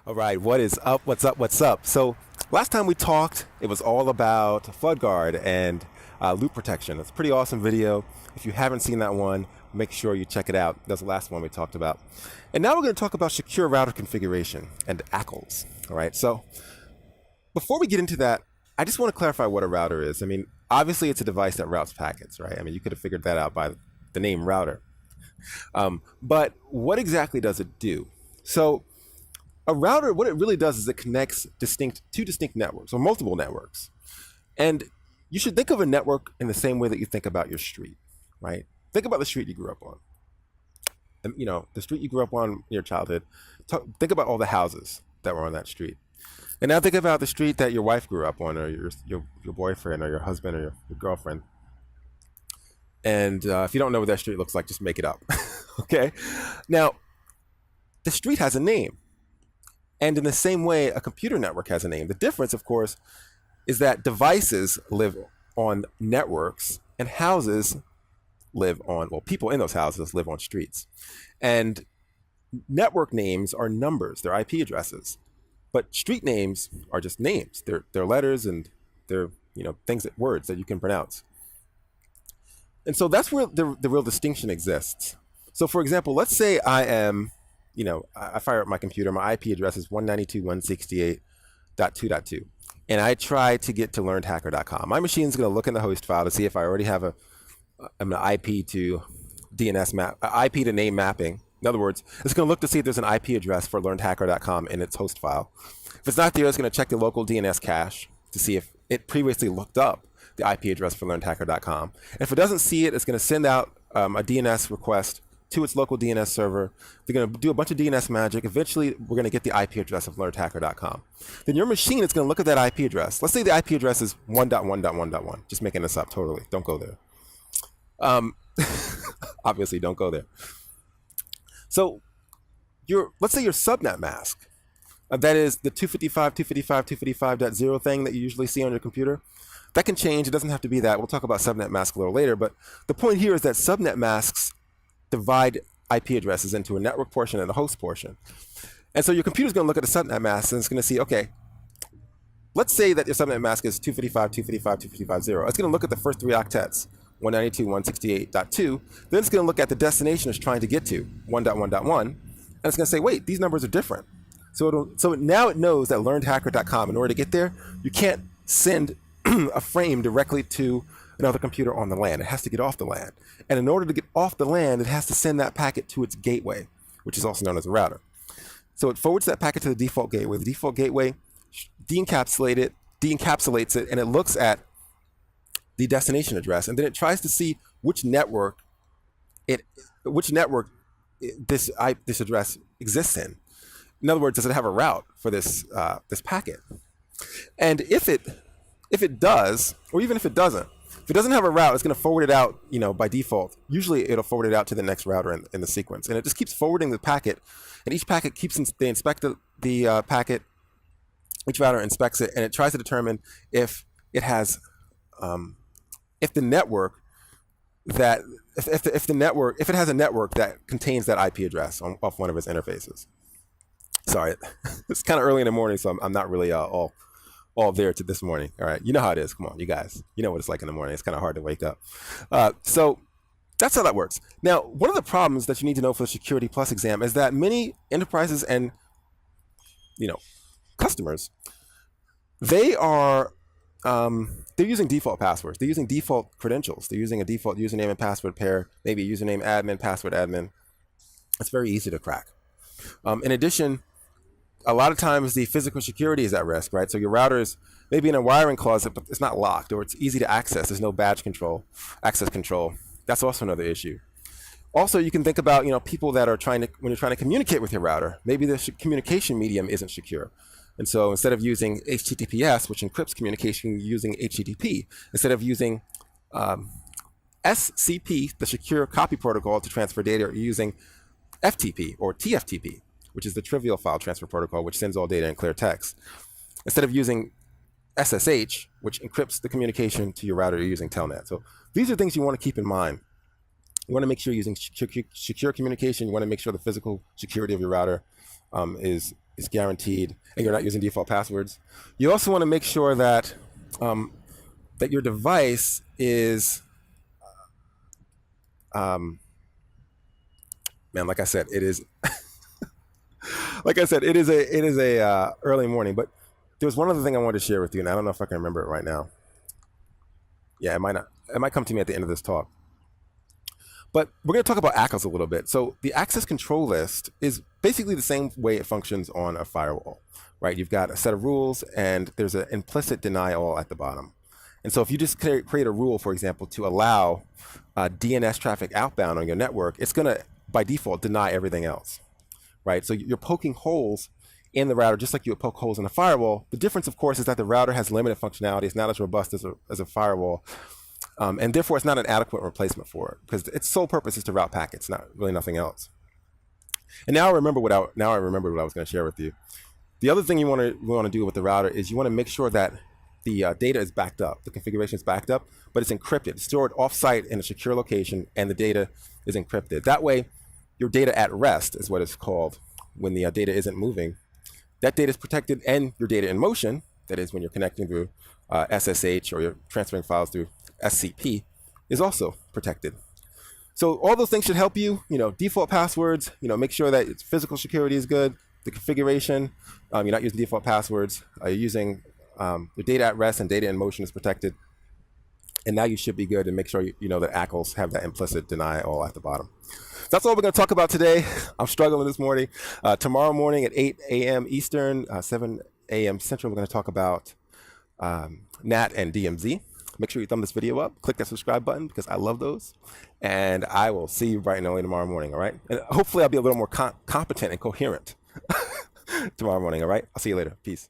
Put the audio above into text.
All right, what is up? What's up? What's up? So last time we talked, it was all about FloodGuard and loop protection. It's a pretty awesome video. If you haven't seen that one, make sure you check it out. That's the last one we talked about. And now we're going to talk about secure router configuration and ACLs. All right, so before we get into that, I just want to clarify what a router is. I mean, obviously it's a device that routes packets, right? I mean, you could have figured that out by the name router. But what exactly does it do? So a router, what it really does is it connects two distinct networks or multiple networks. And you should think of a network in the same way that you think about your street, right? Think about the street you grew up on. And, you know, the street you grew up on in your childhood. Think about all the houses that were on that street. And now think about the street that your wife grew up on, or your boyfriend, or your husband, or your girlfriend. And if you don't know what that street looks like, just make it up. Okay? Now, the street has a name. And in the same way, a computer network has a name. The difference, of course, is that devices live on networks and houses live on, well, people in those houses live on streets. And network names are numbers, they're IP addresses. But street names are just names. They're letters and they're, things, words that you can pronounce. And so that's where the real distinction exists. So for example, let's say I am, I fire up my computer, my IP address is 192.168.2.2. And I try to get to learnedhacker.com. My machine is going to look in the host file to see if I already have an IP to DNS map, IP to name mapping. In other words, it's going to look to see if there's an IP address for learnedhacker.com in its host file. If it's not there, it's going to check the local DNS cache to see if it previously looked up the IP address for learnedhacker.com. And if it doesn't see it, it's going to send out a DNS request to its local DNS server. They're going to do a bunch of DNS magic. Eventually, we're going to get the IP address of learnedhacker.com. Then your machine is going to look at that IP address. Let's say the IP address is 1.1.1.1. Just making this up totally. Don't go there. Obviously, don't go there. So let's say your subnet mask, that is the 255.255.255.0 thing that you usually see on your computer. That can change. It doesn't have to be that. We'll talk about subnet mask a little later. But the point here is that subnet masks divide IP addresses into a network portion and a host portion. And so your computer is going to look at the subnet mask and it's going to see, okay, let's say that your subnet mask is 255.255.255.0. It's going to look at the first three octets, 192.168.2. Then it's going to look at the destination it's trying to get to, 1.1.1. And it's going to say, wait, these numbers are different. So now it knows that learnedhacker.com, in order to get there, you can't send a frame directly to another computer on the LAN. It has to get off the LAN. And in order to get off the LAN, it has to send that packet to its gateway, which is also known as a router. So it forwards that packet to the default gateway. The default gateway de-encapsulates it, and it looks at the destination address, and then it tries to see which network this address exists in. In other words, does it have a route for this packet? And if it does, or even if it doesn't have a route, it's going to forward it out, by default. Usually it'll forward it out to the next router in the sequence. And it just keeps forwarding the packet. And each packet they inspect the packet. Each router inspects it, and it tries to determine if it has, if it has a network that contains that IP address off one of its interfaces. Sorry, it's kind of early in the morning, so I'm not really all there to this morning. All right, you know how it is. Come on, you guys. You know what it's like in the morning. It's kind of hard to wake up. So that's how that works. Now, one of the problems that you need to know for the Security Plus exam is that many enterprises and customers, they're using default passwords. They're using default credentials. They're using a default username and password pair, maybe username admin, password admin. It's very easy to crack. In addition, a lot of times the physical security is at risk, right? So your router is maybe in a wiring closet, but it's not locked, or it's easy to access. There's no badge control, access control. That's also another issue. Also, you can think about, people that are when you're trying to communicate with your router, maybe the communication medium isn't secure. And so instead of using HTTPS, which encrypts communication, you're using HTTP. Instead of using SCP, the secure copy protocol to transfer data, you're using FTP or TFTP, which is the trivial file transfer protocol, which sends all data in clear text. Instead of using SSH, which encrypts the communication to your router, you're using Telnet. So these are things you want to keep in mind. You want to make sure you're using secure communication. You want to make sure the physical security of your router is is guaranteed and you're not using default passwords. You also want to make sure that that your device is, man, like I said, it is, like I said, it is a early morning. But there was one other thing I wanted to share with you, and I don't know if I can remember it right now. Yeah, it might not. It might come to me at the end of this talk. But we're going to talk about ACLs a little bit. So the access control list is basically the same way it functions on a firewall, right? You've got a set of rules, and there's an implicit deny all at the bottom. And so if you just create a rule, for example, to allow DNS traffic outbound on your network, it's going to, by default, deny everything else, right? So you're poking holes in the router just like you would poke holes in a firewall. The difference, of course, is that the router has limited functionality. It's not as robust as a firewall. And therefore, it's not an adequate replacement for it because its sole purpose is to route packets, not really nothing else. And now I remember what I was going to share with you. The other thing we want to do with the router is you want to make sure that the data is backed up, the configuration is backed up, but it's encrypted, it's stored offsite in a secure location, and the data is encrypted. That way, your data at rest is what it's called when the data isn't moving. That data is protected, and your data in motion, that is when you're connecting through SSH or you're transferring files through SCP, is also protected. So all those things should help you. Default passwords. Make sure that its physical security is good. The configuration. You're not using default passwords. You're using your data at rest and data in motion is protected. And now you should be good. And make sure you know that ACLs have that implicit deny all at the bottom. That's all we're going to talk about today. I'm struggling this morning. Tomorrow morning at 8 a.m. Eastern, 7 a.m. Central, we're going to talk about NAT and DMZ. Make sure you thumb this video up, click that subscribe button because I love those. And I will see you bright and early tomorrow morning, all right? And hopefully I'll be a little more competent and coherent tomorrow morning, all right? I'll see you later. Peace.